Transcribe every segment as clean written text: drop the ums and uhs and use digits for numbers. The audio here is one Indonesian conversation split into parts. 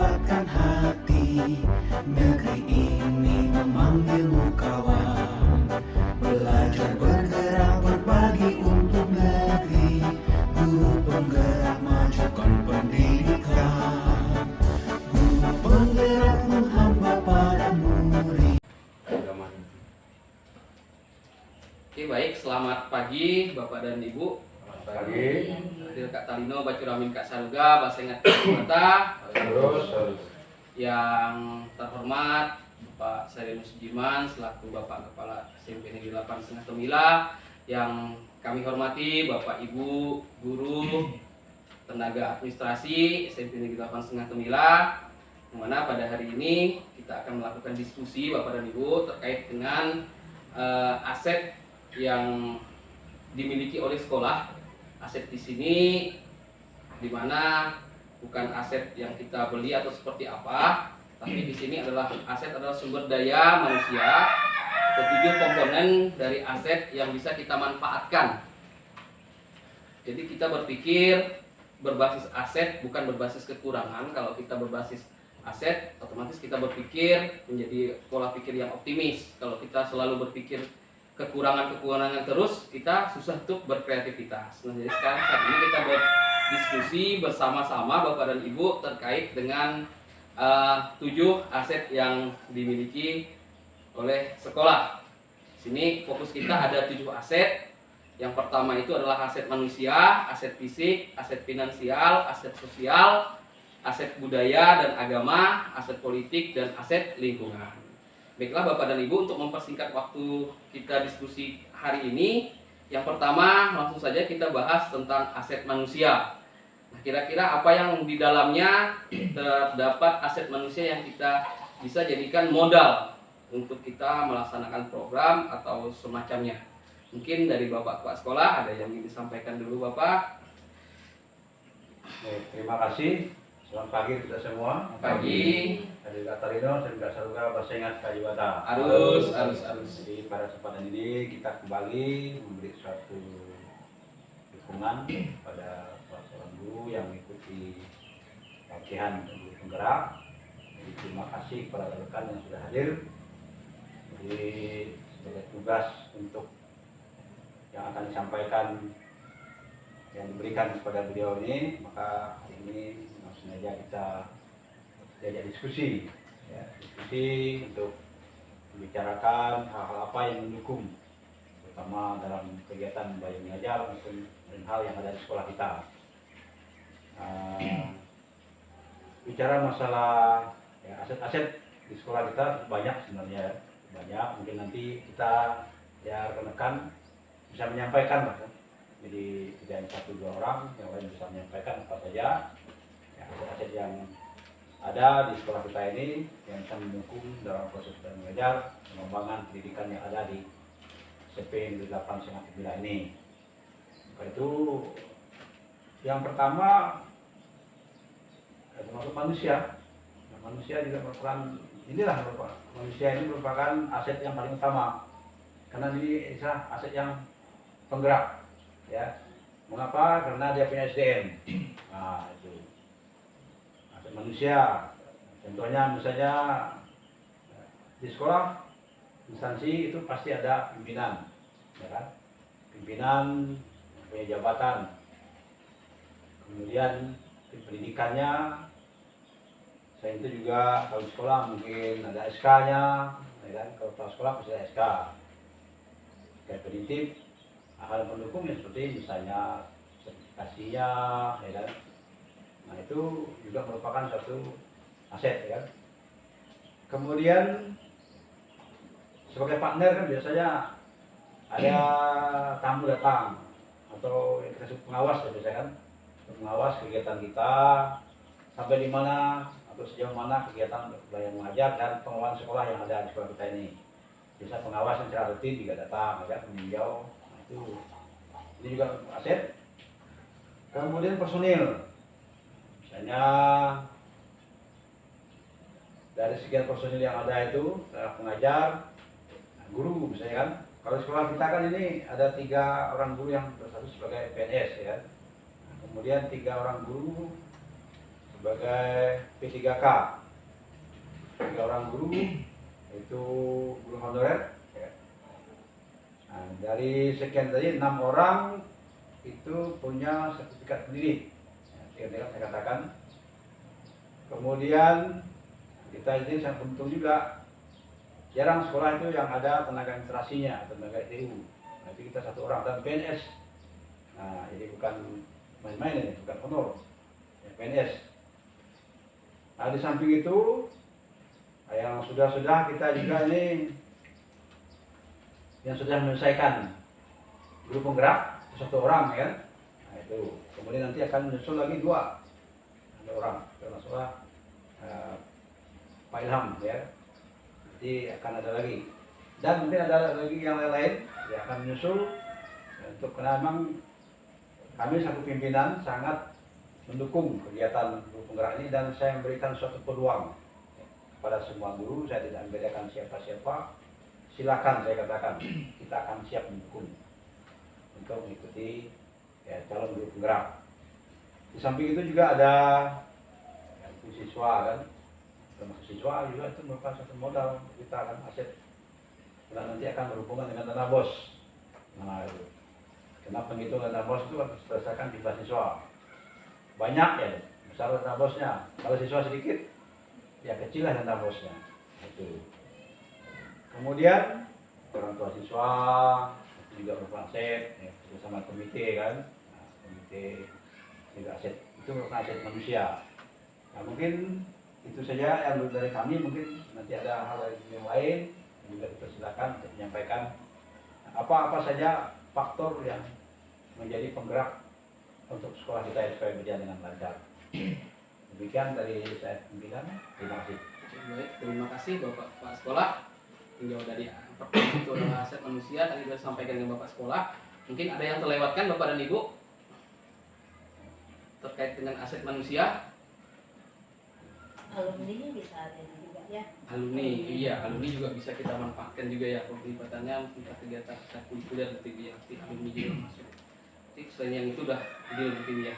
mendapatkan hati. Negeri ini memanggilmu kawan, belajar bergerak berbagi untuk negeri. Guru penggerak majukan pendidikan, guru penggerak menghamba para murid. Oke, baik, selamat pagi Bapak dan Ibu. Selamat pagi. Hadir Kak Talino, Bacuramin Kak Saruga, Basengat Kak Mata. Terus. Yang terhormat Bapak Sarinus Jiman selaku Bapak Kepala SMP Negeri 8 Setengah Temila. Yang kami hormati Bapak Ibu guru tenaga administrasi SMP Negeri 8 Setengah Temila. Yang mana pada hari ini kita akan melakukan diskusi Bapak dan Ibu terkait dengan aset yang dimiliki oleh sekolah. Aset di sini dimana bukan aset yang kita beli atau seperti apa, tapi di sini adalah aset adalah sumber daya manusia, ketujuh komponen dari aset yang bisa kita manfaatkan. Jadi kita berpikir berbasis aset bukan berbasis kekurangan. Kalau kita berbasis aset, otomatis kita berpikir menjadi pola pikir yang optimis. Kalau kita selalu berpikir kekurangan terus, kita susah untuk berkreativitas. Nah, jadi sekarang saat ini kita berdiskusi bersama-sama Bapak dan Ibu terkait dengan 7 aset yang dimiliki oleh sekolah. Sini fokus kita ada 7 aset. Yang pertama itu adalah aset manusia, aset fisik, aset finansial, aset sosial, aset budaya dan agama, aset politik, dan aset lingkungan. Baiklah Bapak dan Ibu, untuk mempersingkat waktu kita diskusi hari ini, yang pertama langsung saja kita bahas tentang aset manusia. Nah, kira-kira apa yang di dalamnya terdapat aset manusia yang kita bisa jadikan modal untuk kita melaksanakan program atau semacamnya. Mungkin dari Bapak Kepala Sekolah ada yang ingin disampaikan dulu Bapak. Terima kasih. Selamat pagi kita semua. Pagi. Dari Kak Talino, dari Kak Saruga, Basengat Kak Jiwata. Arus. Jadi pada kesempatan ini kita kembali memberi suatu dukungan pada para guru yang mengikuti pelatihan guru penggerak. Jadi terima kasih kepada rekan yang sudah hadir. Jadi sebagai tugas untuk yang akan disampaikan yang diberikan kepada beliau ini, maka hari ini sengaja kita diajak diskusi untuk membicarakan hal-hal apa yang mendukung, terutama dalam kegiatan belajar mengajar maupun hal yang ada di sekolah kita. Bicara masalah aset-aset di sekolah kita banyak sebenarnya, banyak. Mungkin nanti kita rekan-rekan bisa menyampaikan, jadi tidak hanya 1-2 orang, yang lain bisa menyampaikan apa saja aset yang ada di sekolah kita ini yang bisa mendukung dalam proses belajar mengajar, pengembangan pendidikan yang ada di SMP Negeri 8 Setengah Temila ini. Maka itu yang pertama termasuk manusia. Nah, manusia juga merupakan manusia ini merupakan aset yang paling utama karena ini aset yang penggerak, ya. Mengapa? Karena dia punya SDM. Nah, itu aset manusia. Contohnya misalnya di sekolah instansi itu pasti ada pimpinan, ya kan? Pimpinan punya jabatan. Kemudian pendidikannya, selain itu juga kalau di sekolah mungkin ada SK-nya, ya kan? Kalau kepala sekolah pasti ada SK. Kayak penitip, hal pendukungnya seperti misalnya sertifikasinya, ya kan? Nah, itu juga merupakan satu aset, ya kan? Kemudian sebagai partner kan biasanya ada tamu datang atau yang kita sebut pengawas, ya biasanya kan, pengawas kegiatan kita sampai di mana atau sejauh mana kegiatan belajar mengajar dan pengelolaan sekolah yang ada di sekolah kita ini. Biasa pengawas yang secara rutin juga datang, ya, meninjau. Nah, itu ini juga aset. Kemudian personil, misalnya dari sekian personil yang ada itu pengajar, guru misalnya kan. Kalau sekolah kita kan ini ada 3 orang guru yang berstatus sebagai PNS, ya kan. Kemudian 3 orang guru sebagai P3K, 3 orang guru, yaitu guru honorer. Ya. Nah, dari sekian tadi 6 orang itu punya sertifikat pendidik. Ya, saya katakan. Kemudian kita ini sangat beruntung juga, jarang sekolah itu yang ada tenaga administrasinya, tenaga TU. Nanti kita 1 orang dan PNS. Nah, jadi bukan main-main ini, bukan honor, ya, PNS. Nah, di samping itu, yang sudah kita juga ini yang sudah menyelesaikan guru penggerak 1 orang ya. Nah, itu. Kemudian nanti akan menyusul lagi 2 orang, kalau salah Pak Ilham ya. Nanti akan ada lagi. Dan mungkin ada lagi yang lain-lain yang akan menyusul ya, untuk karena memang kami satu pimpinan sangat mendukung kegiatan guru penggerak ini dan saya memberikan suatu peluang kepada semua guru. Saya tidak membedakan siapa-siapa, silakan saya katakan, kita akan siap mendukung untuk mengikuti ya, calon guru penggerak. Di samping itu juga ada ya, siswa kan, termasuk siswa juga itu merupakan satu modal kita akan aset dan nanti akan berhubungan dengan dana bos. Nah, itu. Karena penghitungan dana bos itu harus berdasarkan jumlah siswa. Banyak ya, besar dana bosnya. Kalau siswa sedikit, ya kecil lah dana bosnya. Itu. Kemudian orang tua siswa juga merupakan aset, ya, bersama komite kan. Nah, komite juga aset, itu merupakan aset manusia. Nah, mungkin itu saja yang dari kami. Mungkin nanti ada hal yang lain yang juga dipersilakan untuk menyampaikan apa-apa saja faktor yang menjadi penggerak untuk sekolah kita supaya berjalan dengan lancar. Demikian dari saya pimpinan. Terima kasih. Baik, terima kasih Bapak Kepala Sekolah. Tinjau dari pertama itu adalah aset manusia, tadi sudah sampaikan dengan Bapak Sekolah. Mungkin ada yang terlewatkan Bapak dan Ibu terkait dengan aset manusia. Alumni bisa ada juga ya. Alumni, iya, alumni juga bisa kita manfaatkan juga ya keterlibatannya untuk kegiatan ekstrakurikuler nanti dia, alumni juga masuk. Jadi selain yang itu udah deal mungkin ya.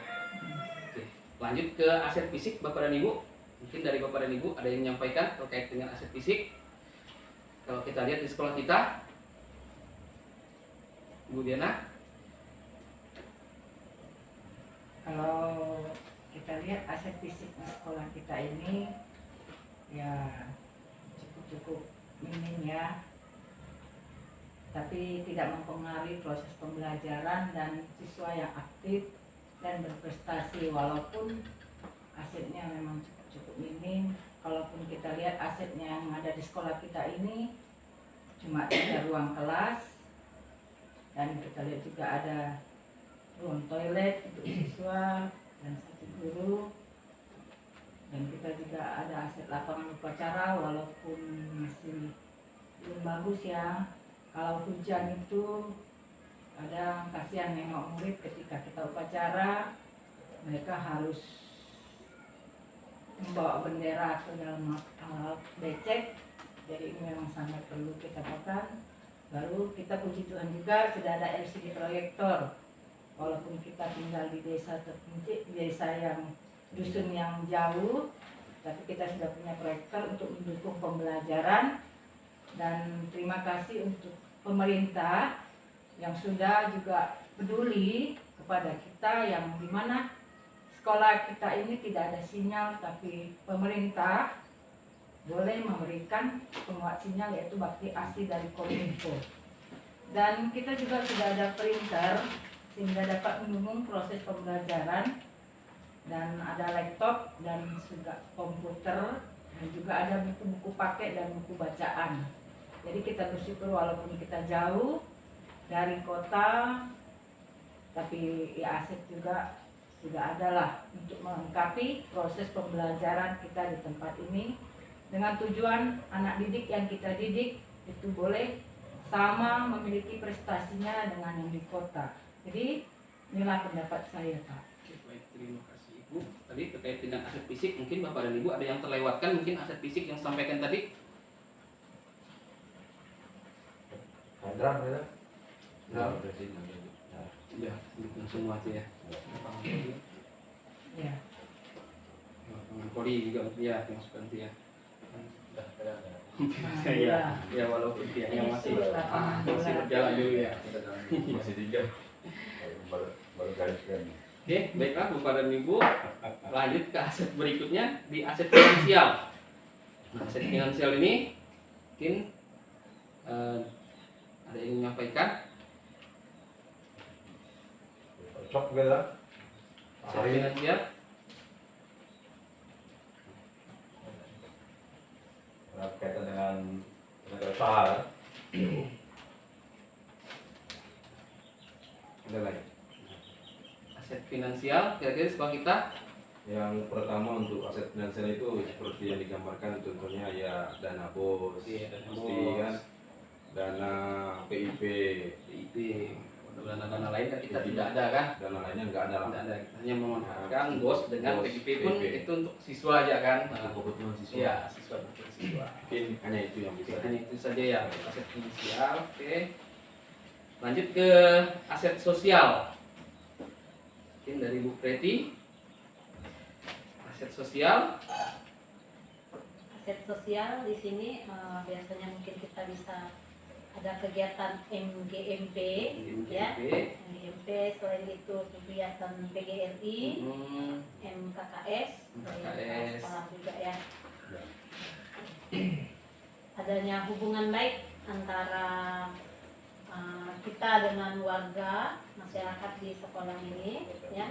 Oke, lanjut ke aset fisik Bapak dan Ibu. Mungkin dari Bapak dan Ibu ada yang menyampaikan terkait dengan aset fisik. Kalau kita lihat di sekolah kita, Bu Diana. Kalau kita lihat aset fisik di sekolah kita ini ya cukup minim ya, tapi tidak mempengaruhi proses pembelajaran dan siswa yang aktif dan berprestasi. Walaupun asetnya memang cukup minim, kalaupun kita lihat asetnya yang ada di sekolah kita ini cuma 3 ruang kelas, dan kita lihat juga ada ruang toilet untuk siswa dan 1 guru, dan kita juga ada aset lapangan upacara walaupun masih belum bagus ya. Kalau hujan itu kadang kasihan nengok murid ketika kita upacara, mereka harus membawa bendera ke dalam becek, jadi ini memang sangat perlu kita lakukan. Baru kita puji Tuhan juga sudah ada LCD proyektor. Walaupun kita tinggal di desa terpencil, desa yang dusun yang jauh, tapi kita sudah punya proyektor untuk mendukung pembelajaran. Dan terima kasih untuk pemerintah yang sudah juga peduli kepada kita, yang dimana sekolah kita ini tidak ada sinyal, tapi pemerintah boleh memberikan penguat sinyal, yaitu bakti asli dari Kominfo. Dan kita juga sudah ada printer sehingga dapat mendukung proses pembelajaran, dan ada laptop dan juga komputer, dan juga ada buku-buku paket dan buku bacaan. Jadi kita bersyukur walaupun kita jauh dari kota, tapi ya aset juga sudah ada lah untuk melengkapi proses pembelajaran kita di tempat ini, dengan tujuan anak didik yang kita didik itu boleh sama memiliki prestasinya dengan yang di kota. Jadi inilah pendapat saya, Pak. Baik, terima kasih Ibu. Tadi terkait dengan aset fisik, mungkin Bapak dan Ibu ada yang terlewatkan mungkin aset fisik yang sampaikan tadi. Program ya. Ya, langsung aja ya. Ya. Poli juga ya dimasukkan itu ya. Sudah ada. Ya, ya walaupun tiangnya masih berjalan dulu ya. Masih 3. Baru gariskan. Oke, baiklah Bapak dan Ibu, lanjut ke aset berikutnya di aset finansial. Nah, aset finansial ini mungkin ada yang menyampaikan. Cocok beda. Aset finansial, Berkaitan dengan tenaga usaha. Ada lagi. aset finansial kira-kira sekolah kita. Yang pertama untuk aset finansial itu seperti yang digambarkan, contohnya ya dana bos, Iya, dana pasti bos. kan, dana PIP, PIP, dana-dana lain kan kita tidak ada kan. dana lainnya nggak ada lah. Tidak ada, kita hanya memanfaatkan bos dengan Bos, PIP pun PIP. itu untuk siswa aja kan. Nah, Kebutuhan siswa. iya, siswa untuk siswa. Mungkin hanya itu yang bisa. Hanya itu saja ya aset finansial. Oke. Lanjut ke aset sosial. Mungkin dari Bu Preti. Aset sosial. Aset sosial di sini biasanya mungkin kita bisa ada kegiatan MGMP ya. MGMP, selain itu kegiatan PGRI, MKKS, dari sekolah juga ya. Adanya hubungan baik antara kita dengan warga masyarakat di sekolah ini ya,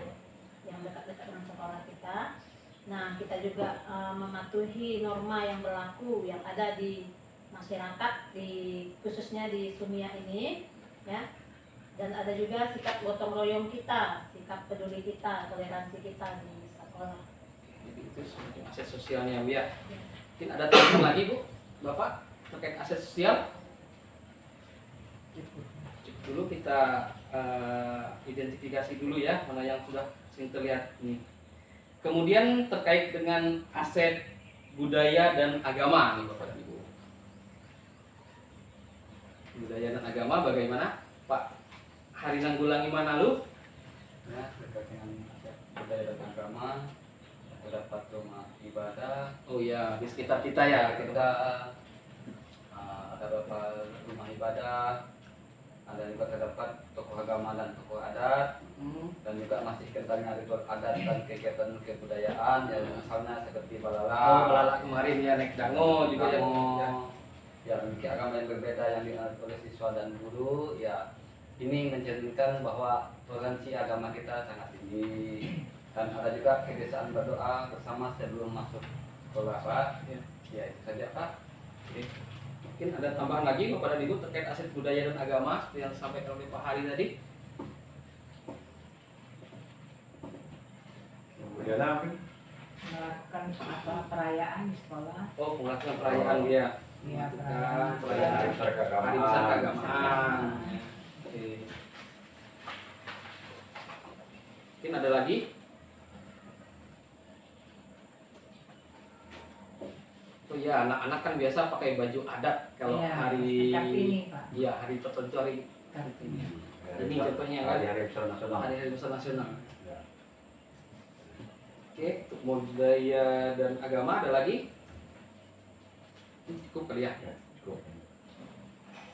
yang dekat-dekat dengan sekolah kita. Nah, kita juga mematuhi norma yang berlaku yang ada di masyarakat, khususnya di Sumia ini ya. Dan ada juga sikap gotong royong kita, sikap peduli kita, toleransi kita di sekolah. Jadi itu aset sosialnya Bu ya. Mungkin ada tambahan lagi Bu, Bapak terkait aset sosial. Dulu kita identifikasi dulu ya mana yang sudah sering terlihat nih. Kemudian terkait dengan aset budaya dan agama nih Bapak dan Ibu. Budaya dan agama bagaimana Pak Hari Nanggulangi Manalu? Ya, terkait dengan aset budaya dan agama, terdapat rumah ibadah. Oh ya, di sekitar kita ya. Kita ada beberapa rumah ibadah, ada juga terdapat tokoh agama dan tokoh adat, dan juga masih kentalnya ritual adat dan kegiatan kebudayaan, ya misalnya seperti Oh, balala, lala kemarin ya naik dango juga ya. Kamu yang memiliki agama yang berbeda yang dianut oleh siswa dan guru, ya ini mencerminkan bahwa toleransi agama kita sangat tinggi. Dan ada juga kebiasaan berdoa bersama sebelum masuk sekolah Pak. Ya itu saja Pak. Oke. Mungkin ada tambahan lagi Bapak dan Ibu terkait aset budaya dan agama seperti yang disampaikan oleh Pak Hari tadi. Kemudian apa? Melakukan perayaan di sekolah. Oh, pengelaksanaan perayaan dia. Iya, Melakukan perayaan. perayaan Hari Besar Keagamaan. Hari Besar Keagamaan. Oke. Mungkin ada lagi? Oh iya, anak-anak kan biasa pakai baju adat kalau Iya, hari Kartini, Pak. iya hari tertentu hari Kartini. Ini contohnya kan? Hari besar nasional. hari besar nasional. Ya. Oke, untuk budaya dan agama ada lagi? Cukup kali ya. Ya, cukup.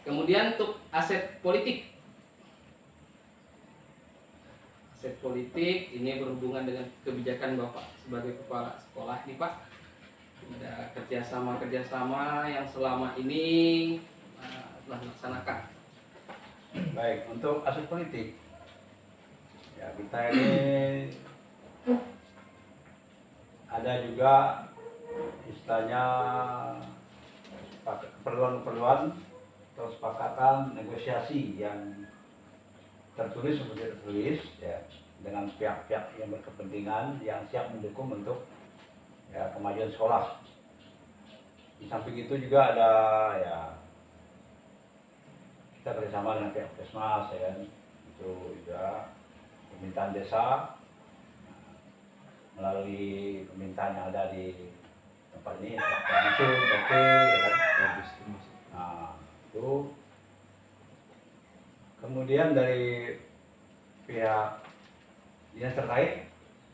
Kemudian untuk aset politik. Aset politik ini berhubungan dengan kebijakan Bapak sebagai kepala sekolah nih Pak. Ada kerjasama yang selama ini telah dilaksanakan. Baik, untuk aset politik, ya kita ini ada juga istilahnya keperluan-keperluan atau kesepakatan negosiasi yang tertulis seperti tertulis ya dengan pihak-pihak yang berkepentingan yang siap mendukung untuk ya kemajuan sekolah. Di samping itu juga ada ya kita bersama dengan pihak Puskesmas ya kan, itu juga pemerintahan desa melalui pemerintahan yang ada di tempat ini, langsung RT ya kan. Nah, itu kemudian dari pihak dinas terkait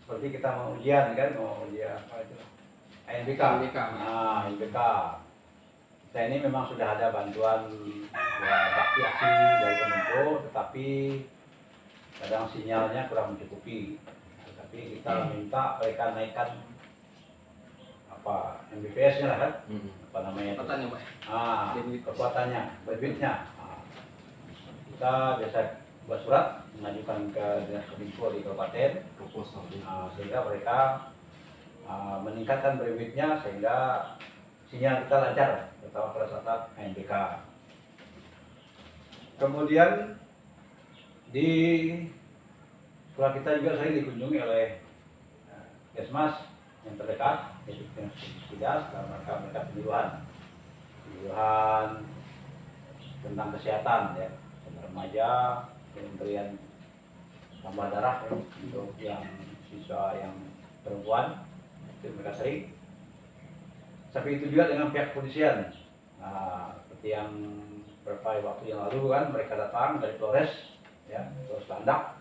seperti kita mau ujian kan, mau ujian apa itu ANBK. ANBK. Nah, ANBK. Kita ini memang sudah ada bantuan ya, bakti aksi dari Kemenko, tetapi kadang sinyalnya kurang mencukupi. Tapi kita minta mereka naikkan apa Mbps-nya lah kan, apa namanya itu? Kekuatannya, Pak. Kekuatannya, bandwidth-nya. Kita biasa buat surat mengajukan ke Dinas Kominfo di kabupaten proposal. sehingga mereka meningkatkan bandwidth-nya sehingga sinyal kita lancar, terutama pada saat ANBK. Kemudian di sekolah kita juga sering dikunjungi oleh Kesmas yang terdekat, yaitu Dinas dalam rangka mereka penyuluhan tentang kesehatan ya, remaja, pemberian tambah darah ya, untuk yang siswa yang perempuan itu mereka sering. Tapi itu juga dengan pihak kepolisian. Nah, seperti yang beberapa waktu yang lalu kan mereka datang dari Polres ya, Polres Landak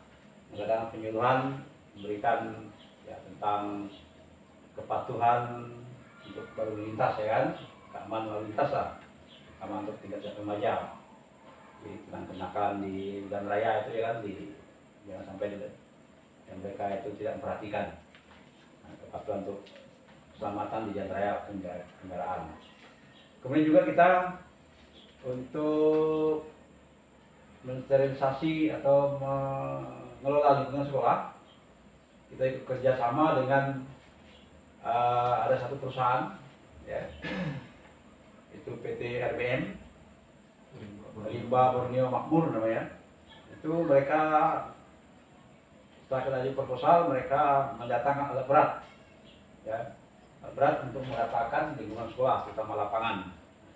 mengadakan penyuluhan, memberikan ya tentang kepatuhan untuk berlalu lintas ya kan, keamanan lalu lintas lah, keamanan untuk tingkat remaja. Dikenakan di jalan raya itu ya kan, jangan sampai yang mereka itu tidak memperhatikan. Nah, kepatuhan untuk keselamatan di jalan raya kendaraan. Kemudian juga kita untuk mensterilisasi atau mengelola lingkungan sekolah, kita ikut kerjasama dengan ada satu perusahaan ya, itu PT RBM Limba Borneo Makmur namanya. Itu mereka setelah kita ajukan proposal, mereka mendatangkan alat berat ya, alat berat untuk meratakan lingkungan sekolah terutama lapangan.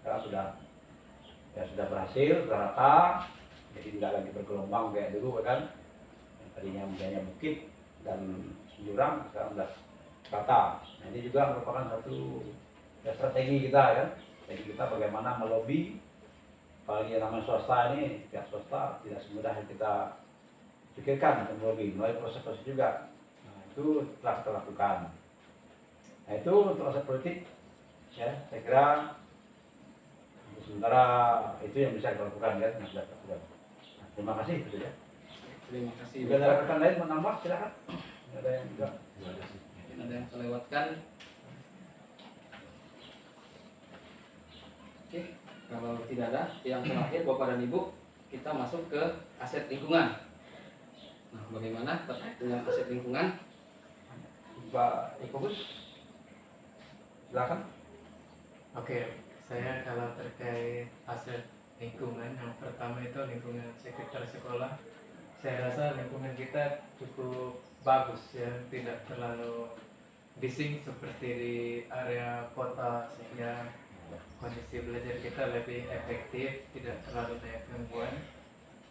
Sekarang sudah berhasil, sudah rata, jadi tidak lagi bergelombang kayak dulu kan, yang tadinya misalnya bukit dan jurang, sekarang sudah rata. Nah, ini juga merupakan satu ya, strategi kita ya, strategi kita bagaimana melobi, apalagi yang namanya swasta ini, pihak swasta tidak semudah yang kita pikirkan untuk melobi, melalui proses-proses juga. Nah, itu telah kita lakukan. Nah, itu untuk aspek politik ya, saya kira sementara itu yang bisa kita lakukan ya, yang sudah kita lakukan. Nah, terima kasih gitu ya. Terima kasih. Jika ada rekan lain menambah silakan. Ada yang juga. Mungkin ada yang terlewatkan. Oke, kalau tidak ada, yang terakhir Bapak dan Ibu, kita masuk ke aset lingkungan. Nah, bagaimana terkait dengan aset lingkungan? Pak Ikobus, silakan. Oke, saya kalau terkait aset lingkungan, yang pertama itu lingkungan sekitar sekolah. Saya rasa lingkungan kita cukup bagus ya, tidak terlalu bising seperti di area kota, sehingga kondisi belajar kita lebih efektif, tidak terlalu banyak gangguan.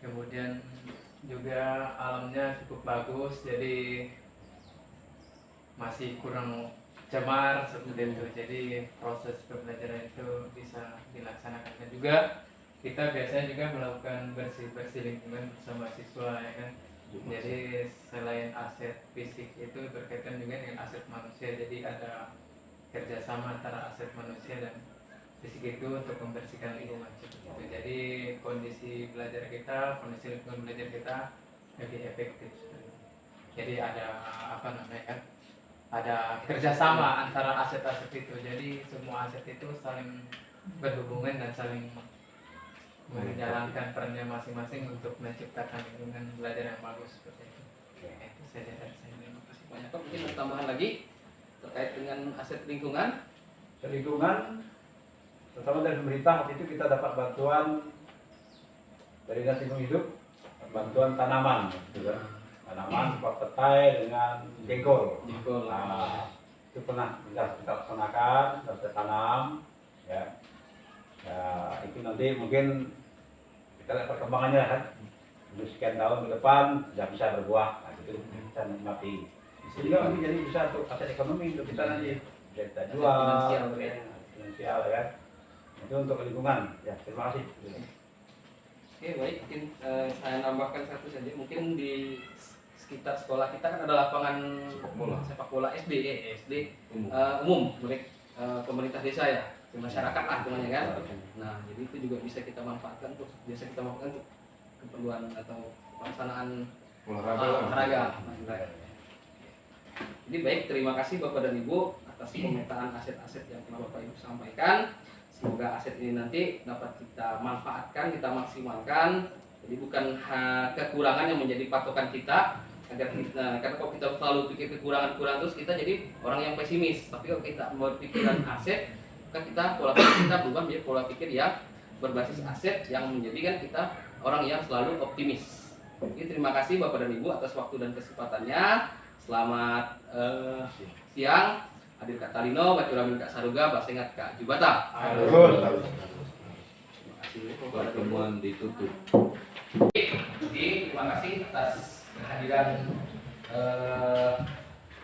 Kemudian juga alamnya cukup bagus, jadi masih kurang cemar seperti itu. Jadi proses pembelajaran itu bisa dilaksanakan. Dan juga kita biasanya juga melakukan bersih-bersih lingkungan bersama siswa ya kan. Jadi selain aset fisik itu berkaitan juga dengan aset manusia. Jadi ada kerjasama antara aset manusia dan fisik itu untuk membersihkan lingkungan seperti itu. Jadi kondisi belajar kita, kondisi lingkungan belajar kita lebih efektif. Jadi ada apa namanya kan? Ada kerjasama antara aset-aset itu. Jadi semua aset itu saling berhubungan dan saling menjalankan perannya masing-masing untuk menciptakan lingkungan belajar yang bagus seperti itu. Itu saja dari saya. Terima kasih banyak. Pak, mungkin ada tambahan lagi terkait dengan aset lingkungan? Lingkungan, terutama dari pemerintah, waktu itu kita dapat bantuan dari Dinas Lingkungan Hidup, bantuan tanaman, gitu kan. Tanaman seperti petai dengan jengkol. Jengkol. Nah, itu pernah kita laksanakan, kita tanam, ya. Ya, itu nanti mungkin kita lihat perkembangannya kan. Untuk sekian tahun ke depan sudah bisa berbuah, nah, itu kita nikmati. Sehingga nanti jadi bisa untuk aset ekonomi untuk kita nanti bisa kita jual, finansial ya kan. Itu untuk lingkungan. Ya, terima kasih. Oke, baik, mungkin saya nambahkan satu saja. Mungkin di sekitar sekolah kita kan ada lapangan sepak bola SD umum milik pemerintah desa ya, masyarakat lah namanya kan. Nah, jadi itu juga bisa kita manfaatkan untuk keperluan atau pelaksanaan olahraga. Jadi baik, terima kasih Bapak dan Ibu atas pemetaan aset-aset yang telah Bapak Ibu sampaikan. Semoga aset ini nanti dapat kita manfaatkan, kita maksimalkan. Jadi bukan kekurangan yang menjadi patokan kita. Karena kalau kita selalu pikir kekurangan terus kita jadi orang yang pesimis. Tapi kalau kita berpikiran aset, maka kita pola pikir kita berubah menjadi pola pikir yang berbasis aset yang menjadikan kita orang yang selalu optimis. Jadi terima kasih Bapak dan Ibu atas waktu dan kesempatannya. Selamat siang. Hadir Kak Talino, Bacuramin Kak Saruga, Basengat Kak Jubata. Terima kasih. Pertemuan ditutup. Jadi terima kasih atas kehadiran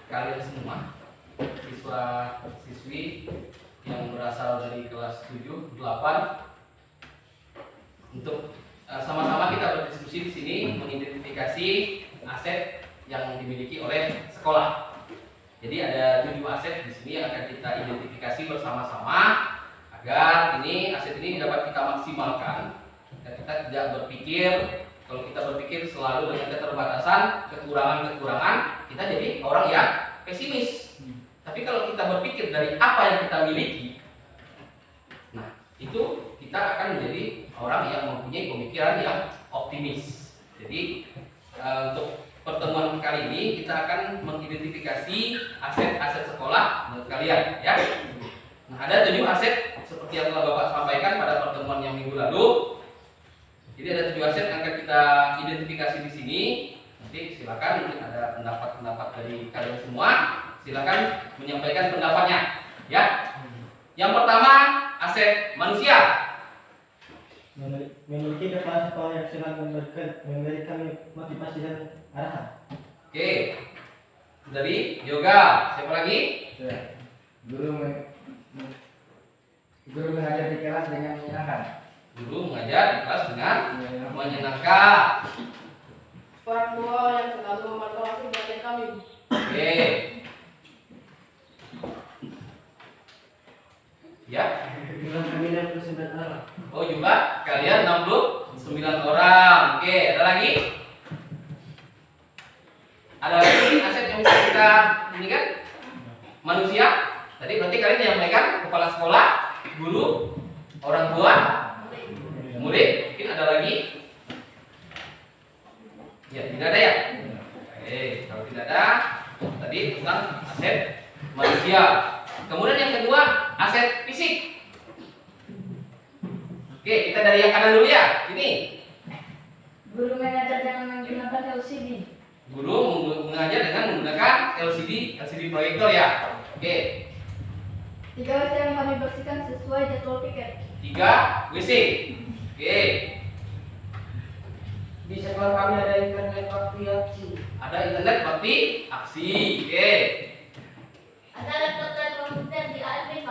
kalian semua, siswa-siswi yang berasal dari kelas 7, 8, untuk sama-sama kita berdiskusi di sini mengidentifikasi aset yang dimiliki oleh sekolah. Jadi ada 7 aset di sini yang akan kita identifikasi bersama-sama agar aset ini dapat kita maksimalkan. Dan kita tidak berpikir, kalau kita berpikir selalu dengan keterbatasan, kekurangan-kekurangan, kita jadi orang yang pesimis. Tapi kalau kita berpikir dari apa yang kita miliki, nah itu kita akan menjadi orang yang mempunyai pemikiran yang optimis. Jadi untuk pertemuan kali ini kita akan mengidentifikasi aset-aset sekolah menurut kalian, ya. Nah, ada 7 aset seperti yang telah Bapak sampaikan pada pertemuan yang minggu lalu. Jadi ada 7 aset yang akan kita identifikasi di sini. Nanti silakan, mungkin ada pendapat-pendapat dari kalian semua. Silakan menyampaikan pendapatnya, ya. Yang pertama, aset manusia. Memiliki kepala sekolah yang sangat memberikan motivasi dan arahan. Oke, dari yoga. Siapa lagi? Guru mengajar di kelas dengan menyenangkan. Guru mengajar di kelas dengan menyenangkan. Orang tua yang selalu memotivasi belajar kami. Oke. Ya. Jumlah kami 69 orang. Oh, jumlah kalian 69 orang. Oke, ada lagi? Ada lagi aset yang bisa kita ini kan? Manusia. Tadi berarti kalian menyampaikan kepala sekolah, guru, orang tua, murid. Mungkin ada lagi? Ya, tidak ada ya? Oke, kalau tidak ada, tadi tentang aset manusia. Kemudian yang kedua, aset fisik. Oke, kita dari yang kanan dulu ya. Ini. Guru mengajar dengan menggunakan LCD. Guru mengajar dengan menggunakan LCD proyektor ya. Oke. 3 WC yang kami bersihkan sesuai jadwal piket. 3 WC. Oke. Di sekolah kami ada internet bakti aksi. Ada internet bakti aksi. Oke. Ada laptop dan komputer di AMPK.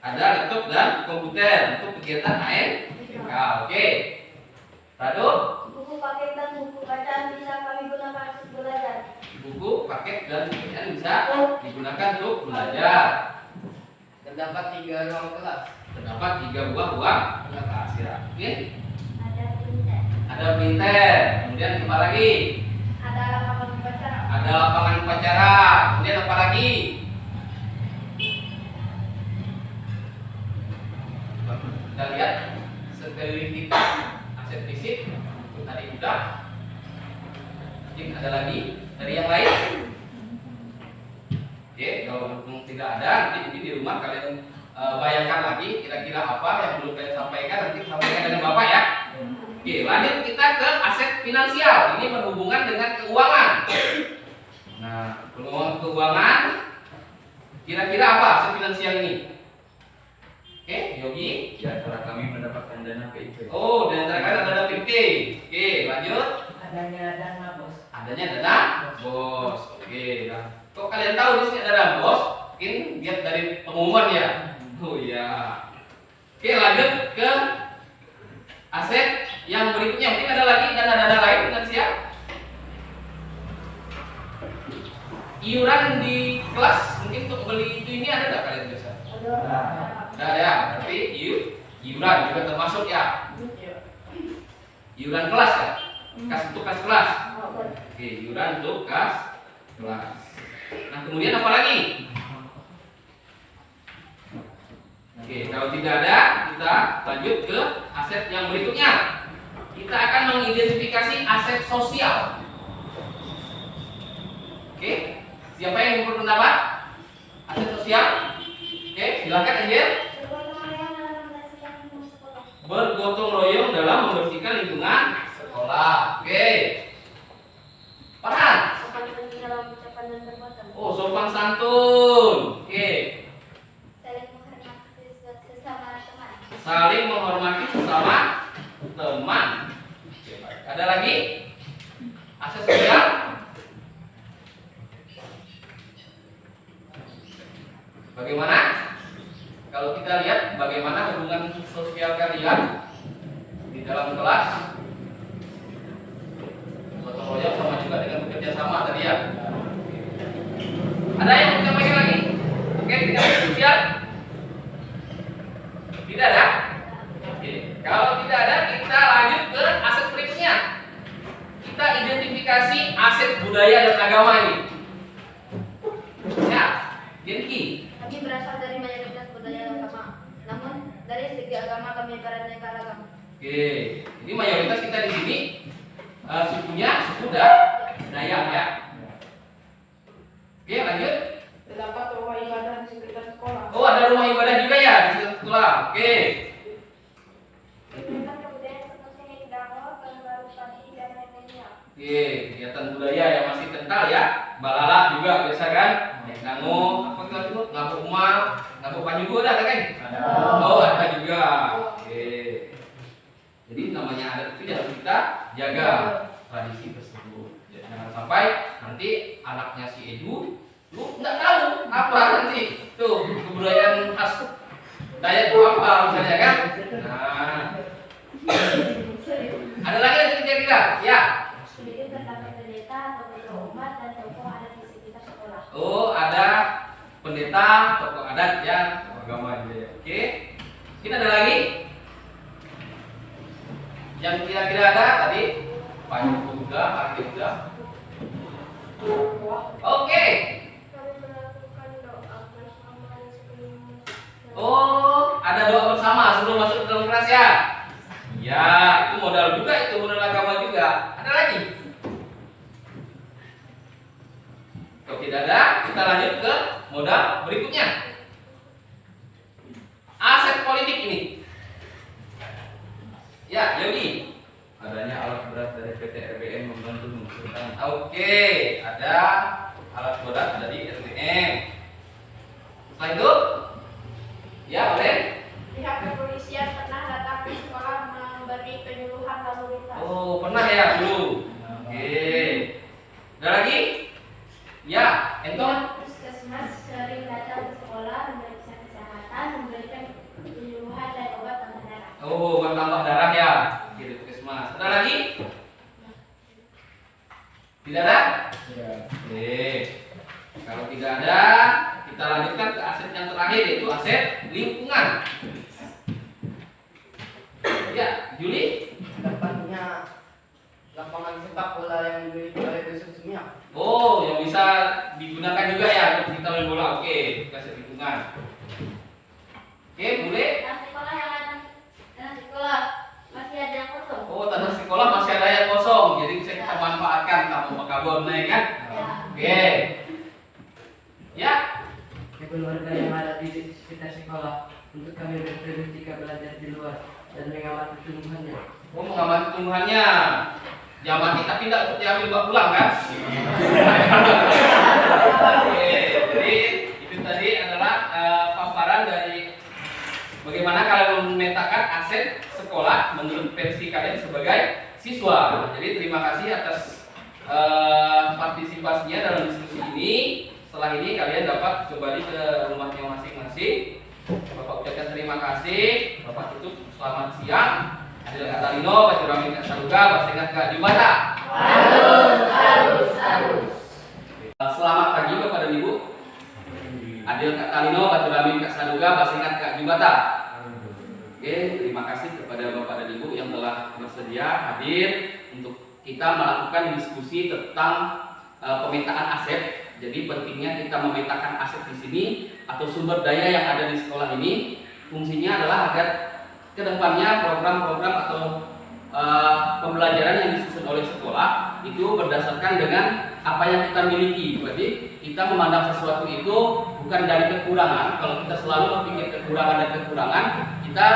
Ada laptop dan komputer untuk kegiatan AMPK. Oke. Lalu Buku paket dan buku bacaan bisa kami gunakan untuk belajar. buku, paket dan bacaan bisa digunakan untuk belajar. Terdapat 3 ruang kelas. Terdapat 3 buah ruang kelas ya. Oke. Ada printer. Ada printer. Kemudian apa lagi? Ada lapangan upacara. Ada lapangan upacara. Kemudian apa lagi? Kita lihat sekeliling kita aset fisik itu tadi udah. Mungkin ada lagi dari yang lain. Oke, kalau tidak ada nanti di rumah kalian bayangkan lagi kira-kira apa yang belum kalian sampaikan, nanti sampaikan dengan Bapak ya. Oke, lanjut kita ke aset finansial. Ini berhubungan dengan keuangan. Nah, keuangan kira-kira apa aset finansial ini? Oke, Yogi. Ya, karena kami mendapatkan dana PIP. Oh, dan antara ada PIP. Oke, lanjut. Adanya dana bos. Adanya dana bos. Oke, nah. Kok kalian tahu di sini ada dana bos? Mungkin lihat dari pengumuman ya. Oh iya. Oke, lanjut ke aset yang berikutnya. Mungkin ada lagi dana-dana lain finansial. iuran di kelas mungkin untuk beli itu ini ada nggak kalian biasa? Ada ya, tapi iuran juga termasuk ya. Iuran kelas kan? Kas untuk kas kelas. Oke, iuran untuk kas kelas. Nah kemudian apa lagi? Oke, kalau tidak ada, kita lanjut ke aset yang berikutnya. Kita akan mengidentifikasi aset sosial. Oke, siapa yang berpendapat? Aset sosial? Oke, silakan Angel. Bergotong royong dalam membersihkan lingkungan sekolah. Oke. Farhan. Oh, sopan santun. Oke. Saling menghormati sesama teman. Oke, baik. Ada lagi? Aset sosial? Bagaimana? Kalau kita lihat bagaimana hubungan sosial kalian di dalam kelas, gotong royong sama juga dengan bekerja sama tadi ya. Ada yang mau disampaikan lagi? Oke, tidak ada sosial? Tidak ada? Oke, kalau tidak ada kita lanjut ke aset berikutnya. Kita identifikasi aset budaya dan agama ini. Ya, Genki. Kami berasal dari mayoritas budaya dan agama. Namun dari segi agama kami beraneka ragam. Oke, jadi mayoritas kita di sini sukunya suku Dayak ya. Oke, lanjut. Terdapat rumah ibadah di sekitar sekolah. Oh, ada rumah ibadah juga ya di sekitar sekolah. Oke. Oke, kegiatan budaya yang masih kental ya. Balala juga biasa kan? Nango, apa kita sebut? Ngabuk umal, ngabuk panjugo ada kan? Ada. Oh, ada juga. Oke. Jadi namanya adat itu harus kita jaga tradisi tersebut. Jangan sampai nanti anaknya si Edu, lu nggak tahu apa nanti tuh kebudayaan khas Dayak itu apa misalnya kan? Nah, ada lagi yang kira-kira? Ya. Sedikit tentang pendeta atau tokoh umat dan tokoh adat di sekitar sekolah. Oh, ada pendeta, tokoh adat ya, tokoh agama juga ya. Oke. Mungkin ada lagi? Yang kira-kira ada tadi? Panjang juga, Arti juga. Oke. Oh, ada doa bersama sebelum masuk ke dalam kelas ya? Ya, itu modal juga, itu modal agama juga. Ada lagi? Kalau tidak ada, kita lanjut ke modal berikutnya. Aset politik ini. Ya, Yogi. Adanya alat berat dari PT RBM membantu mengusulkan. Oke, ada alat berat dari RBM. Setelah itu, ya boleh. Pihak kepolisian pernah datang ke sekolah memberi penyuluhan lalu lintas. Oh, pernah ya dulu. Oke. Ada lagi? Ya, Entong. Puskesmas sering datang ke sekolah memeriksa kesehatan, memberikan penyuluhan dan obat tambah darah. Oh, buat tambah darah ya. Gitu puskesmas. Ada lagi? Tidak ada? Oke. Kalau tidak ada, kita lanjutkan ke aset yang terakhir yaitu aset lingkungan. Ya, Juli. Dapatnya lapangan sepak bola yang dimiliki oleh Dusun Sumia. Oh, yang bisa digunakan juga ya untuk kita main bola. Oke, aset lingkungan. Oke, boleh. Dan sekolah yang ada dan sekolah masih ada yang kosong. Oh, tanah sekolah masih ada yang kosong, jadi bisa kita manfaatkan kamu makabon naik kan? Ya. Oke. Ya. Keluarga yang ada di sekitar sekolah untuk kami berpikir jika belajar di luar dan mengamati tumbuhannya. Oh, mengamati tumbuhannya. Jamati tapi tidak untuk diambil bawa pulang kan? Oke, jadi itu tadi adalah paparan dari bagaimana kalian memetakan aset sekolah menurut versi kalian sebagai siswa. Jadi terima kasih atas partisipasinya dalam diskusi ini. Setelah ini kalian dapat kembali ke rumahnya masing-masing. Bapak ucapkan terima kasih. Bapak tutup selamat siang. Adil Katalino, Pak Juramin Kasaluga, Pak Sengat Kak Jumata. Harus. Selamat pagi Adil Kak Talino, Baturamin Kak Saduga, Basingat Kak Jubata. Oke, terima kasih kepada Bapak dan Ibu yang telah bersedia hadir untuk kita melakukan diskusi tentang pemetaan aset. Jadi pentingnya kita memetakan aset di sini atau sumber daya yang ada di sekolah ini. Fungsinya adalah agar kedepannya program-program atau pembelajaran yang disusun oleh sekolah itu berdasarkan dengan apa yang kita miliki. Berarti kita memandang sesuatu itu bukan dari kekurangan. Kalau kita selalu berpikir kekurangan dan kekurangan, kita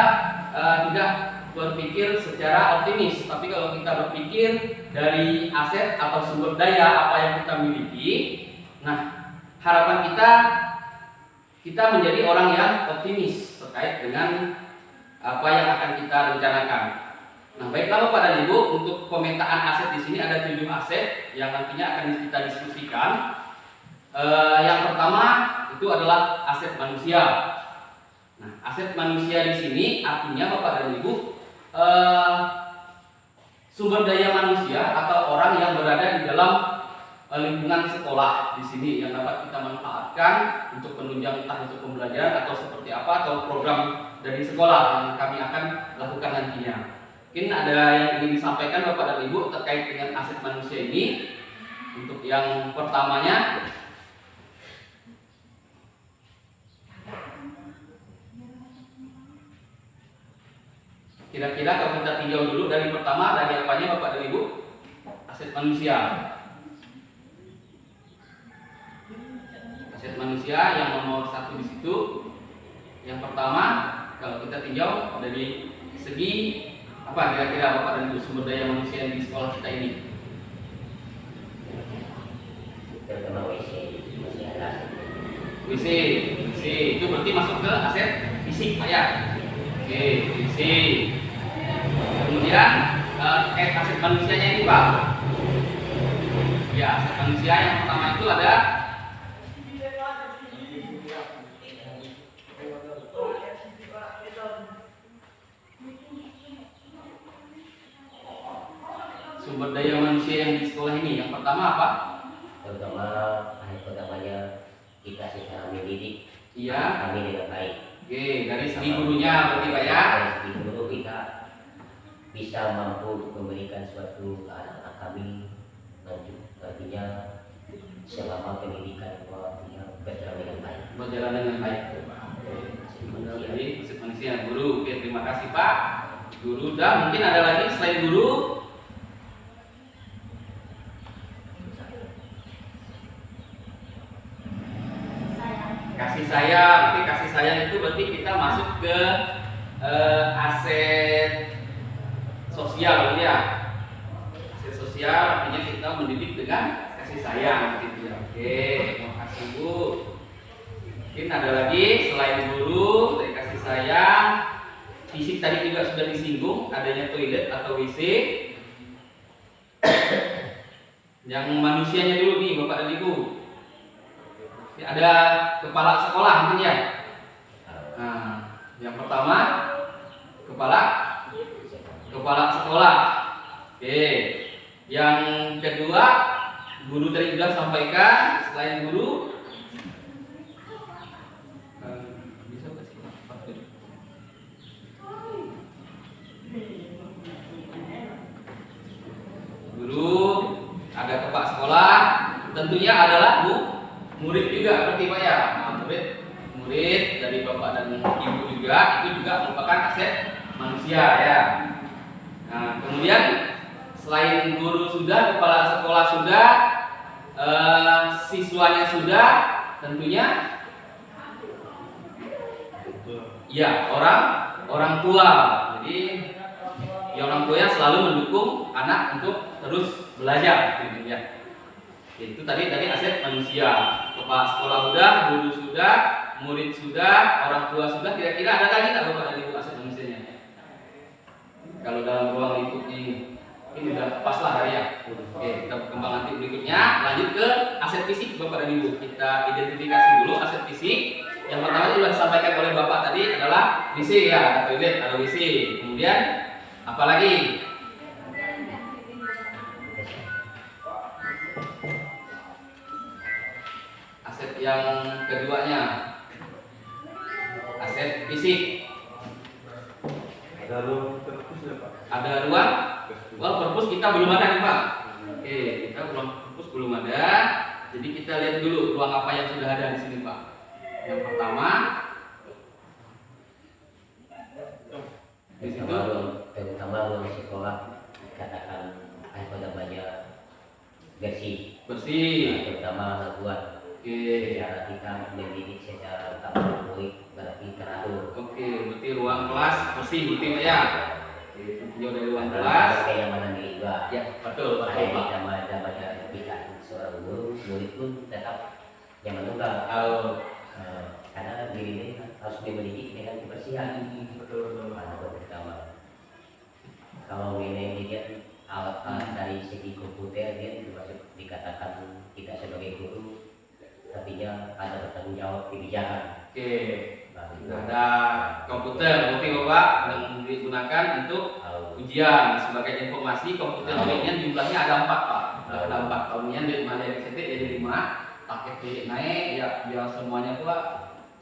tidak berpikir secara optimis. Tapi kalau kita berpikir dari aset atau sumber daya apa yang kita miliki, nah harapan kita menjadi orang yang optimis terkait dengan apa yang akan kita rencanakan. Nah, baiklah Bapak dan Ibu, untuk pemetaan aset di sini ada 7 aset yang nantinya akan kita diskusikan. Yang pertama itu adalah aset manusia. Nah, aset manusia di sini artinya Bapak dan Ibu sumber daya manusia atau orang yang berada di dalam lingkungan sekolah di sini yang dapat kita manfaatkan untuk penunjang entah untuk pembelajaran atau seperti apa atau program dari sekolah yang kami akan lakukan nantinya. Mungkin ada yang ingin disampaikan Bapak dan Ibu terkait dengan aset manusia ini. Untuk yang pertamanya, kira-kira kalau kita tinjau dulu dari pertama, dari apanya Bapak dan Ibu? Aset manusia. Aset manusia yang nomor 1 di situ. Yang pertama, kalau kita tinjau dari segi apa kira-kira Bapak dan Ibu sumber daya manusia di sekolah kita ini? Terutama WC, masih ada. WC itu berarti masuk ke aset fisik Pak ya? Oke, WC. Kemudian aset manusianya ini Pak. Ya, aset manusia yang pertama itu ada sumber daya manusia yang di sekolah ini. Yang pertama apa? Terutama pertamanya kita secara mendidik kami dengan baik. Oke, dari segi gurunya berarti Pak ya? Dari segi guru kita bisa mampu memberikan suatu ke anak-anak kami nantinya selama pendidikan yang berjalan dengan baik. Berjalan dengan baik. Jadi aset manusia guru. Oke, terima kasih Pak. Guru dah. Mungkin ada lagi selain guru? Kasih sayang. Oke, kasih sayang itu berarti kita masuk ke aset sosial ya. Aset sosial artinya kita mendidik dengan kasih sayang gitu ya. Oke, terima kasih Bu. Mungkin ada lagi selain guru dari kasih sayang. Fisik tadi juga sudah disinggung, adanya toilet atau WC. Yang manusianya dulu nih Bapak dan Ibu. Ada kepala sekolah mungkin ya. Nah, yang pertama kepala sekolah. Oke. Yang kedua guru tadi sudah sampaikan. Selain guru bisa kasih guru, ada kepala sekolah, tentunya adalah murid juga berarti Pak ya. Nah, murid dari Bapak dan Ibu juga itu juga merupakan aset manusia ya. Nah, kemudian selain guru sudah, kepala sekolah sudah, siswanya sudah, tentunya ya orang tua. Jadi ya orang tua yang selalu mendukung anak untuk terus belajar gitu ya. Itu tadi aset manusia. Kepala sekolah sudah, guru sudah, murid sudah, orang tua sudah. Kira-kira ada lagi tak Bapak dan Ibu aset manusianya? Kalau dalam ruang lingkup ini udah pas lah ya. Oke, kita berkembang nanti berikutnya. Lanjut ke aset fisik Bapak dan Ibu. Kita identifikasi dulu aset fisik. Yang pertama sudah disampaikan oleh Bapak tadi adalah WC ya, toilet atau WC. Kemudian apa lagi? Aset yang keduanya aset fisik. Ada ruang perpus ya Pak? Ada ruang? Well, perpus kita belum ada nih Pak. Oke, kita perpus belum ada. Jadi kita lihat dulu ruang apa yang sudah ada di sini Pak. Yang pertama di situ terutama ruang sekolah katakan apa namanya bersih. Bersih. Nah, terutama anak secara kita mendidik secara utama murid berarti teratur. Oke, berarti ruang kelas bersih betul ya. Tinjau dari ruang kelas. Kayak mana nih juga. Ya, betul Pak. Ada kita seorang guru, murid pun tetap yang menunggal. Karena diri ini harus dimendidik dengan kebersihan. Betul. Mana pertama. Kalau ini dilihat alat-alat dari segi komputer dia termasuk dikatakan kita sebagai guru artinya ada bertanggung jawab kebijakan. Oke. Ada komputer, berarti Bapak yang digunakan untuk ujian. Sebagai informasi, komputer ini jumlahnya ada 4 Pak. Ada 4 tahunnya di mana yang jadi 5. Paket naik ya biar semuanya Pak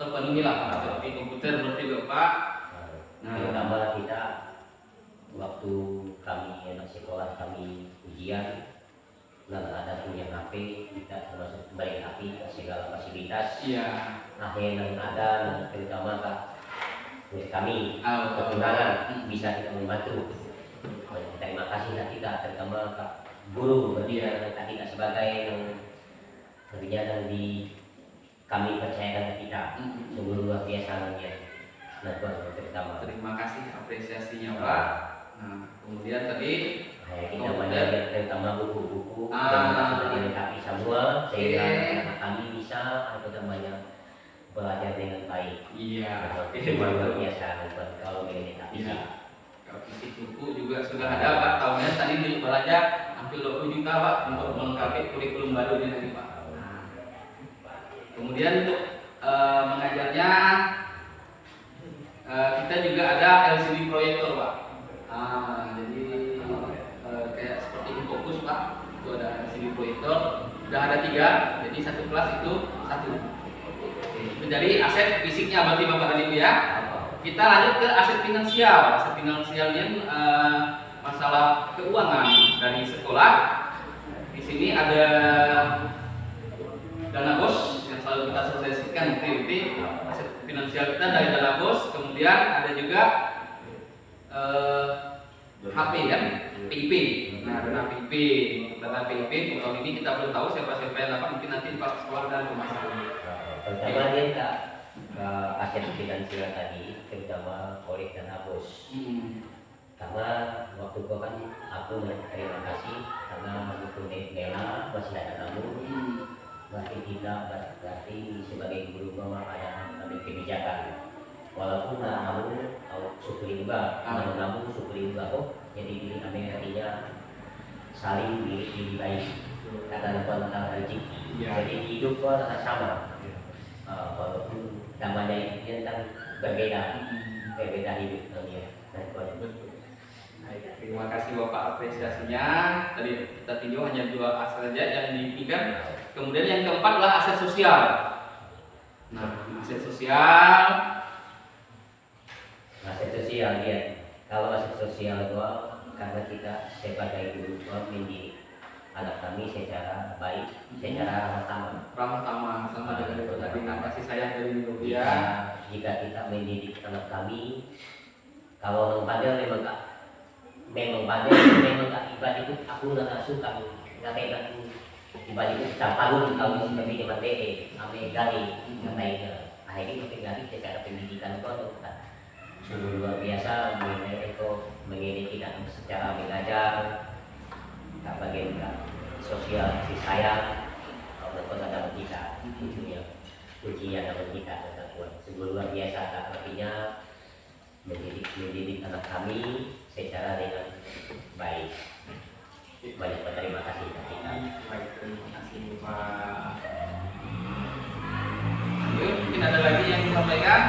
terpenuhi lah. Tapi komputer berarti Bapak. Nah, terutama kita waktu kami anak sekolah kami ujian ada punya HP kita termasuk baik api segala fasilitas akhir yang ada terutama Kak kami kekurangan bisa kita membantu. Terima kasih kita terutama Kak guru berarti kita sebagai yang kerja di kami percayakan ke kita sungguh luar biasa terutama. Terima kasih apresiasinya Pak. Nah, kemudian tadi kita belajar terutama buku-buku yang sudah dilengkapi semua sehingga kami bisa apa namanya belajar dengan baik. Iya. Luar biasa kalau ini tak bisa. Kalau fisik buku juga sudah ada Pak. Tahunnya tadi belajar hampir 20 juta Pak untuk melengkapi kurikulum baru ini nanti Pak. Kemudian untuk mengajarnya kita juga ada LCD proyektor Pak. Jadi kayak seperti Infocus Pak, itu ada LCD proyektor, sudah ada 3, jadi satu kelas itu 1. Itu dari aset fisiknya berarti Bapak dan Ibu ya. Kita lanjut ke aset finansial. Aset finansialnya masalah keuangan dari sekolah. Di sini ada dana bos yang selalu kita sosialisasikan nanti aset finansial kita dari dana bos. Kemudian ada juga HP kan, PIP. Nah, dana PIP tahun ini kita belum tahu siapa yang dapat, mungkin nanti pas sekolah dan pemasaran. Pertama dia Kak aset finansial tadi terutama oleh dana bos. Karena waktu gua kan aku terima kasih karena waktu Nela masih ada kamu. Berarti kita berarti sebagai guru mama ada kebijakan. Walaupun kamu syukuri juga, kamu syukuri juga kok. Jadi kami artinya saling diri baik karena tentang rezeki. Jadi hidup pun sama. Walaupun namanya itu kan berbeda hidup dia. Terima kasih Bapak apresiasinya. Tadi kita tinjau hanya 2 aset saja yang dipikirkan. Kemudian yang keempat adalah aset sosial. Nah, aset sosial. Aset sosial dia. Kalau aset sosial itu karena kita sebagai guru mendidik anak kami secara baik, secara ramah tamah sama dengan dengan kasih sayang dari ibu ya. Jika kita mendidik anak kami, kalau membandel memang ibadah itu aku nggak suka, nggak kayak ibadah itu kita panggung kalau seperti di materi, ame gali, katanya. Akhirnya kita gali secara pendidikan itu sungguh luar biasa, mendidik kita secara mengajar, bagaimana sosial kasih sayang, kota dalam kita, ujian dalam kita, sungguh luar biasa. Artinya mendidik anak kami secara dengan baik. Banyak terima kasih kita. Baik, terima kasih Pak. Mungkin ada lagi yang disampaikan?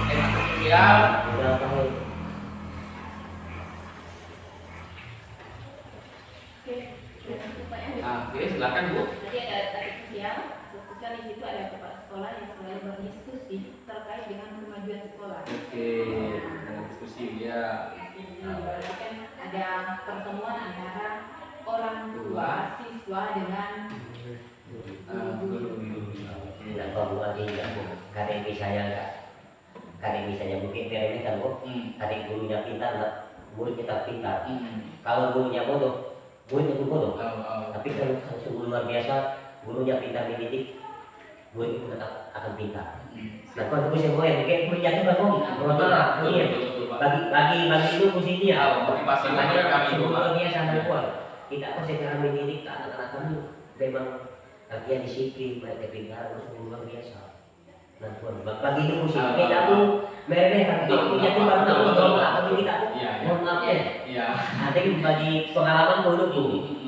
Aset sosial. Oke, silakan Bu. Jadi ada aset sosial di situ ada kepala sekolah yang selalu berdiskusi terkait dengan kemajuan sekolah. Oke, dengan diskusi ya. Berarti kan ada pertemuan antara orang tua siswa dengan guru. Dan kalau lagi kadang misalnya mungkin ini kan kok kadang gurunya pintar, murid kita pintar. Kalau gurunya bodoh, murid itu bodoh. Tapi kalau guru luar biasa, gurunya pintar mendidik, murid itu tetap akan pintar. Nah kalau itu semua yang mungkin gurunya itu bagus, bagi itu fungsinya. Makanya luar biasa dan kuat. Kita kok secara mendidik anak-anak kamu memang latihan disiplin, mereka pintar, luar biasa. Nah, bagi itu musik kita tuh mereka punya tuh baru tahu tapi kita tuh mohon maaf ya. Ada yang bagi pengalaman dulu tuh.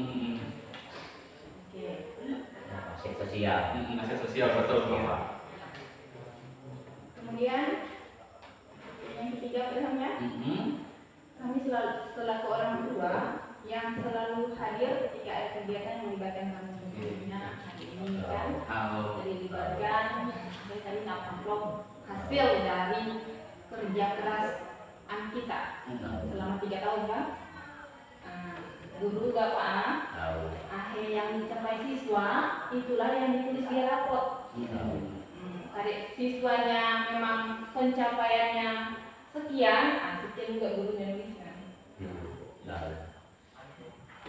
Aset sosial. Aset sosial betul Bapak. Kemudian yang ketiga pesannya, kami selaku orang tua yang selalu hadir ketika ada kegiatan yang melibatkan kami. Nah, hari ini kan jadi dilibatkan tadi amplop hasil dari kerja keras anak kita selama 3 tahun kan. Guru Bapak akhir yang dicapai siswa itulah yang ditulis di rapot. Tadi siswanya memang pencapaiannya sekian, sekian juga gurunya nuliskan.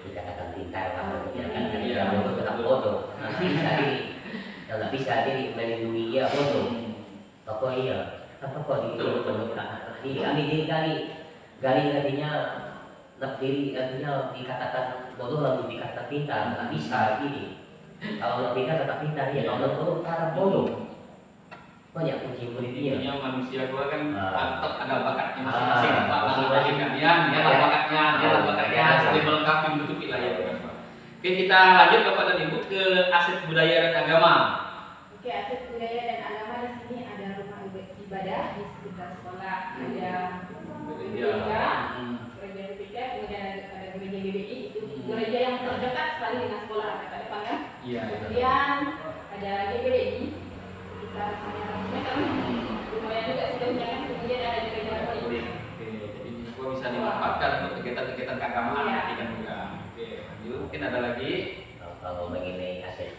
Dikatakan pintar kalau tidak bodoh tetap bodoh. Kalau bisa jadi melindungi dia bodoh. Apa iya? Apa kok itu kami gali artinya nak diri artinya dikatakan bodoh lalu dikatakan pintar, nggak bisa gini. Kalau nggak pintar tetap pintar ya. Kalau nggak bodoh tetap bodoh. Banyak kunci muridnya. Intinya manusia gua kan tetap ada bakatnya masing-masing. Masing-masing kan dia lah bakatnya, saling melengkapi menutupi lah ya. Oke, kita lanjut Bapak dan Ibu ke aset budaya dan agama. Oke, aset budaya dan agama di sini ada rumah ibadah di sekitar sekolah, ada gereja BPK, kemudian ada gereja GBI, itu gereja yang terdekat sekali dengan sekolah dekat depan kan. Kemudian ada GBDI sekitar 100 meter, lumayan juga sejauhnya kan. Kemudian ada gereja Katolik. Jadi gua bisa dimanfaatkan untuk kegiatan-kegiatan keagamaan nanti kan juga. Oke, lanjut. Mungkin ada lagi. Kalau mengenai aset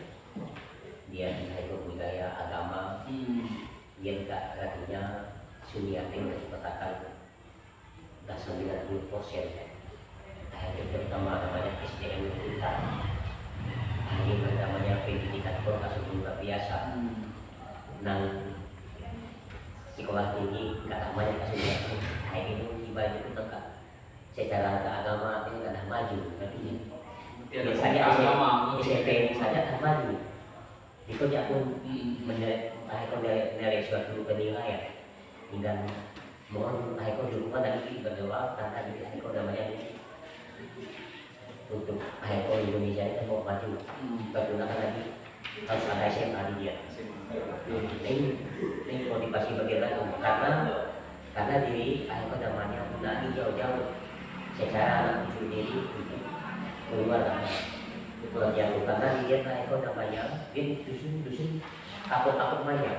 dia itu budaya agama, dia tidak artinya Sumiating katakan dah 90%. Itu terutama namanya SDM kita. Ini namanya pendidikan vokasi luar biasa. Dan sekolah tinggi kata banyak Sumiating. Ini ibadah itu tegak. Secara agama ini tidak maju, tapi biasanya SMP saja tak maju. Itu dia pun menilai suatu penilaian hingga mohon Haiko dukungan dari berdoa karena di Haiko namanya untuk Haiko Indonesia itu mau maju bagaimana lagi harus ada SMA di dia. Ini motivasi bagaimana karena diri Haiko namanya dari jauh-jauh secara anak cucu diri keluar yang karena dia Haiko namanya dia dusun takut banyak.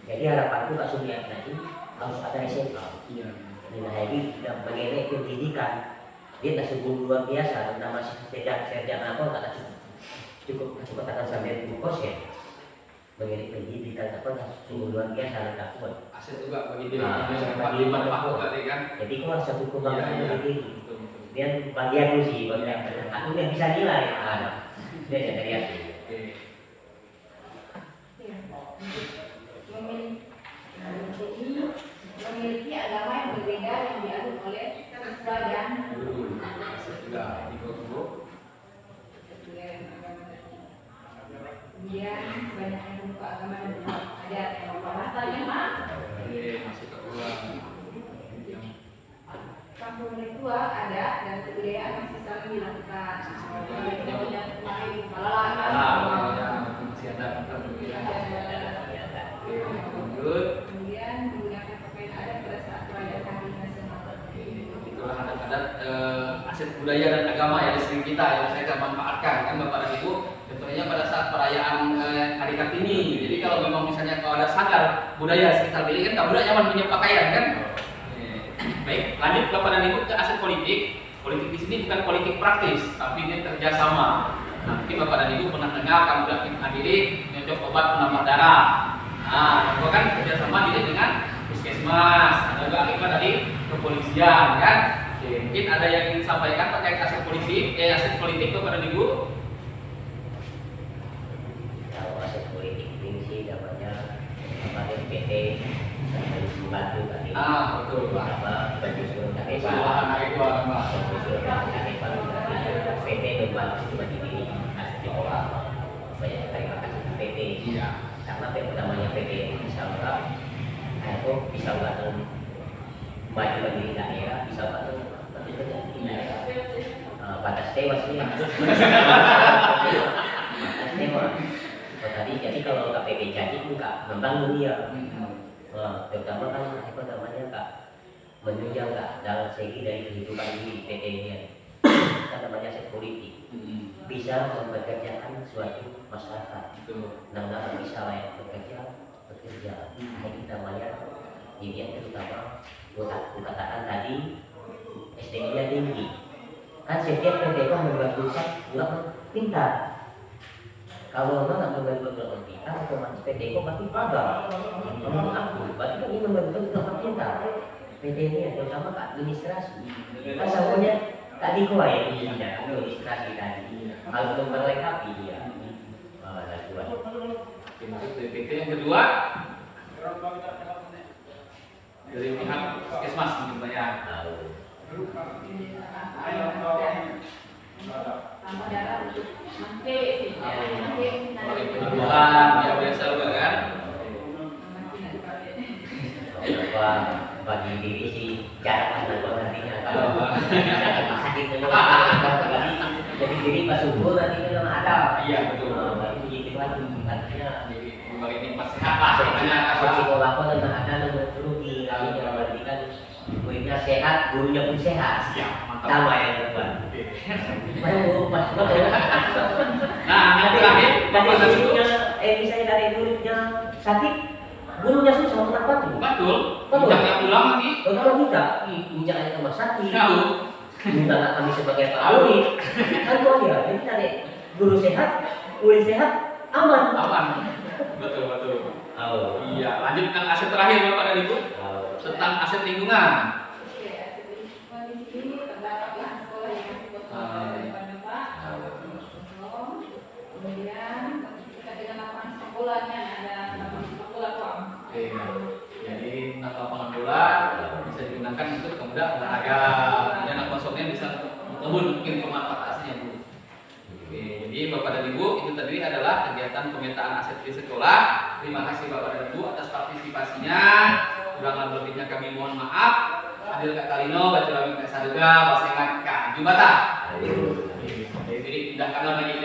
Jadi harapanku Pak Sumiat nanti harus ada SMA. Nah ini tidak mengenai pendidikan, dia tak sungguh luar biasa. Tentang masih sejak apa kata cukup katakan sampai 10%. Mengenai pendidikan apa sungguh luar biasa dan takut. Aset juga bagi diri. Jadi kau harus satu kebanggaan bagi diri. Dia bagian sih, aku yang bisa nilai. Dia dari aku. Memiliki agama yang berbeda yang dianut oleh siswa dan guru. Kemudian banyaknya buku agama dan ada bahasanya mah. Masuk ke ulang. Kampung ritual ada dan kebudayaan masih selalu dilakukan. Kemudian kemarin masih ada kemudian menggunakan pakaian adat pada saat perayaan hari nasional. Itulah adat-adat aset budaya dan agama yang di sering kita yang saya akan manfaatkan kan Bapak dan Ibu. Contohnya contohnya pada saat perayaan Hari Kartini. Jadi kalau memang misalnya kalau ada sadar budaya sekitar Bili kan nggak mudah nyaman punya pakaian kan. Baik, lanjut Bapak dan Ibu ke aset politik. Politik di sini bukan politik praktis, tapi ini kerjasama. Nah, mungkin Bapak dan Ibu pernah dengar kamu dapat adili nyocok obat penambah darah. Nah, itu kan kerjasama diri dengan puskesmas, ada juga akibat dari kepolisian kan. Oke, mungkin ada yang ingin sampaikan terkait aset politik Bapak dan Ibu. Kalau aset politik ini sih namanya PT membantu tadi. Betul Pak. Apa penjualan KTP. PT membantu mandiri aset sekolah. Banyak terima kasih PT. Iya. Karena namanya PT bisa enggak, itu bisa enggak maju mandiri daerah, bisa enggak di daerah. Batas tewas ini. Batas tewas. Tadi jadi kalau KPP jadi enggak membangun dia. Terutama kan apa namanya Kak, menunjang Kak dalam segi dari kehidupan di PT ini kan namanya aset politik bisa mempekerjakan suatu masyarakat. Nah bisa layak bekerja. Ini namanya ini terutama aku katakan tadi SDM-nya tinggi. Kan setiap PT kan membantukan ulama pintar. Kalau orang nggak membantu kita, otomatis PT kok pasti gagal. Menurut aku, berarti kan ini membantu ulama pintar. PT ini terutama ke administrasi. Kan semuanya tadi kok ya isinya administrasi tadi. Kalau belum melengkapi dia. PT yang kedua dari pihak puskesmas mungkin banyak. Tambah darah untuk nanti penyembuhan ya biasa juga kan. Bagi diri sih jarak nantinya kalau sakit jadi diri pas subuh nanti memang ada. Iya betul. Bagi begitu kan artinya jadi bagi nikmat sehat lah. sekolah pun ada nomor rugi berarti kan muridnya sehat, gurunya pun sehat. Siap, mantap. Sama yang depan. Nah, yang terakhir dari gurunya, misalnya dari muridnya sakit, gurunya susah kenapa tuh? Betul. Jangan pulang lagi. Kalau kita, jangan ke rumah sakit. Tahu. Minta kami sebagai Pak Murid. Kan kok ya, jadi tadi guru sehat, murid sehat, aman. Aman. Betul. Iya, lanjut dengan aset terakhir Bapak dan Ibu. Tentang aset lingkungan. di sini terdapat lahan sekolah yang masih kosong daripada Pak. Kemudian kita dengan lapangan sepak bolanya ada lapangan sepak bola Pak. Oke. Jadi tentang lapangan bola bisa digunakan untuk kemudian olahraga. Dan anak kosongnya bisa kebun mungkin pemanfaatnya Bu. Oke, jadi Bapak dan Ibu itu tadi adalah kegiatan pemetaan aset di sekolah. Terima kasih Bapak dan Ibu atas partisipasinya. Kurang lebihnya kami mohon maaf. Adil Kak Kalino, Baca Lami Kak Saduga, Basengat Kak Jubata. Jadi tidak karena lagi